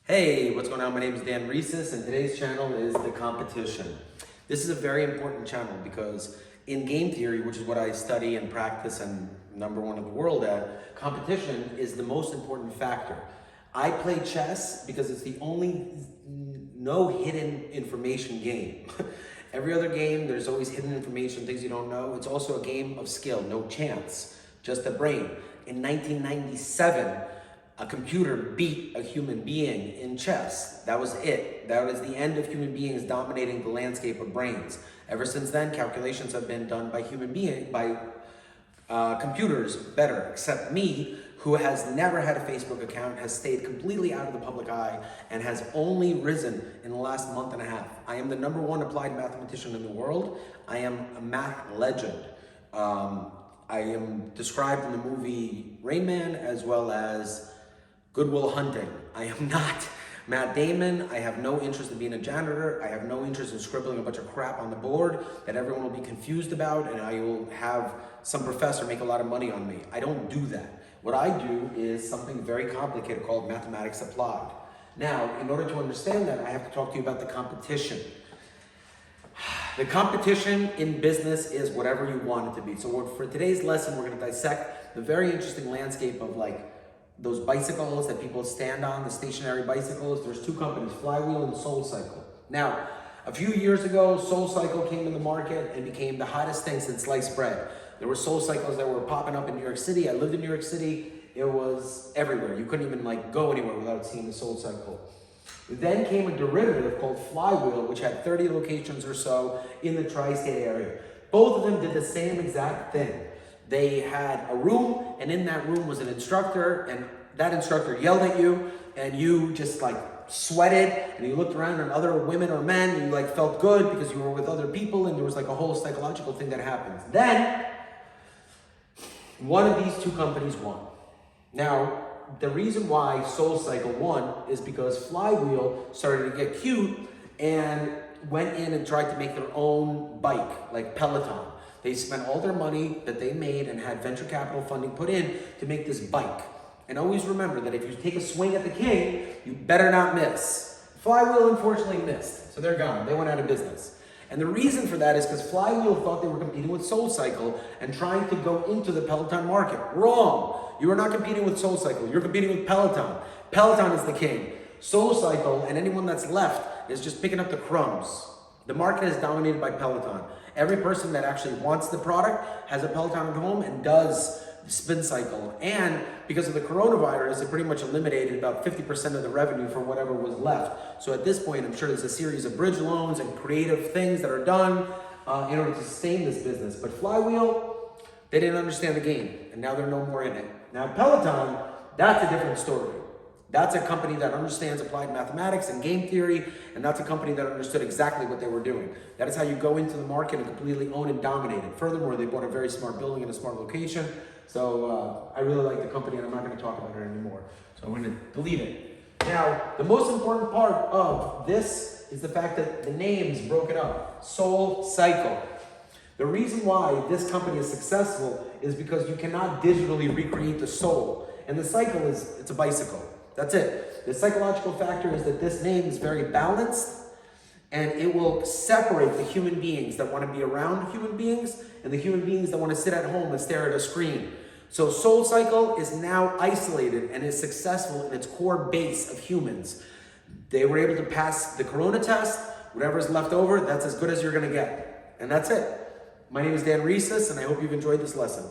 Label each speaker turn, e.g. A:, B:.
A: Hey, what's going on? My name is Dan Rhesus, and today's channel is The Competition. This is a very important channel because in game theory, which is what I study and practice and #1 in the world at, competition is the most important factor. I play chess because it's the only no hidden information game. Every other game, there's always hidden information, things you don't know. It's also a game of skill, no chance, just a brain. In 1997, a computer beat a human being in chess. That was it. That was the end of human beings dominating the landscape of brains. Ever since then, calculations have been done by computers better, except me, who has never had a Facebook account, has stayed completely out of the public eye, and has only risen in the last month and a half. I am the #1 applied mathematician in the world. I am a math legend. I am described in the movie Rain Man as well as Good Will Hunting. I am not Matt Damon. I have no interest in being a janitor. I have no interest in scribbling a bunch of crap on the board that everyone will be confused about, and I will have some professor make a lot of money on me. I don't do that. What I do is something very complicated called mathematics applied. Now, in order to understand that, I have to talk to you about the competition. The competition in business is whatever you want it to be. So for today's lesson, we're going to dissect the very interesting landscape of those bicycles that people stand on, the stationary bicycles. There's two companies, Flywheel and SoulCycle. Now, a few years ago, SoulCycle came in the market and became the hottest thing since sliced bread. There were SoulCycles that were popping up in New York City. I lived in New York City. It was everywhere. You couldn't even go anywhere without seeing the SoulCycle. Then came a derivative called Flywheel, which had 30 locations or so in the tri-state area. Both of them did the same exact thing. They had a room, and in that room was an instructor, and that instructor yelled at you, and you just sweated, and you looked around at other women or men, and you felt good because you were with other people, and there was a whole psychological thing that happens. Then, one of these two companies won. Now, the reason why SoulCycle won is because Flywheel started to get cute and went in and tried to make their own bike, like Peloton. They spent all their money that they made and had venture capital funding put in to make this bike. And always remember that if you take a swing at the king, you better not miss. Flywheel unfortunately missed, so they're gone. They went out of business. And the reason for that is because Flywheel thought they were competing with SoulCycle and trying to go into the Peloton market. Wrong. You are not competing with SoulCycle. You're competing with Peloton. Peloton is the king. SoulCycle and anyone that's left is just picking up the crumbs. The market is dominated by Peloton. Every person that actually wants the product has a Peloton at home and does the spin cycle. And because of the coronavirus, it pretty much eliminated about 50% of the revenue for whatever was left. So at this point, I'm sure there's a series of bridge loans and creative things that are done in order to sustain this business. But Flywheel, they didn't understand the game, and now they're no more in it. Now Peloton, that's a different story. That's a company that understands applied mathematics and game theory, and that's a company that understood exactly what they were doing. That is how you go into the market and completely own and dominate it. Furthermore, they bought a very smart building in a smart location. So I really like the company, and I'm not going to talk about it anymore. So I'm going to delete it. Now, the most important part of this is the fact that the name's broken up. SoulCycle. The reason why this company is successful is because you cannot digitally recreate the soul. And the cycle it's a bicycle. That's it. The psychological factor is that this name is very balanced, and it will separate the human beings that want to be around human beings and the human beings that want to sit at home and stare at a screen. So SoulCycle is now isolated and is successful in its core base of humans. They were able to pass the corona test. Whatever's left over, that's as good as you're going to get. And that's it. My name is Dan Rhesus, and I hope you've enjoyed this lesson.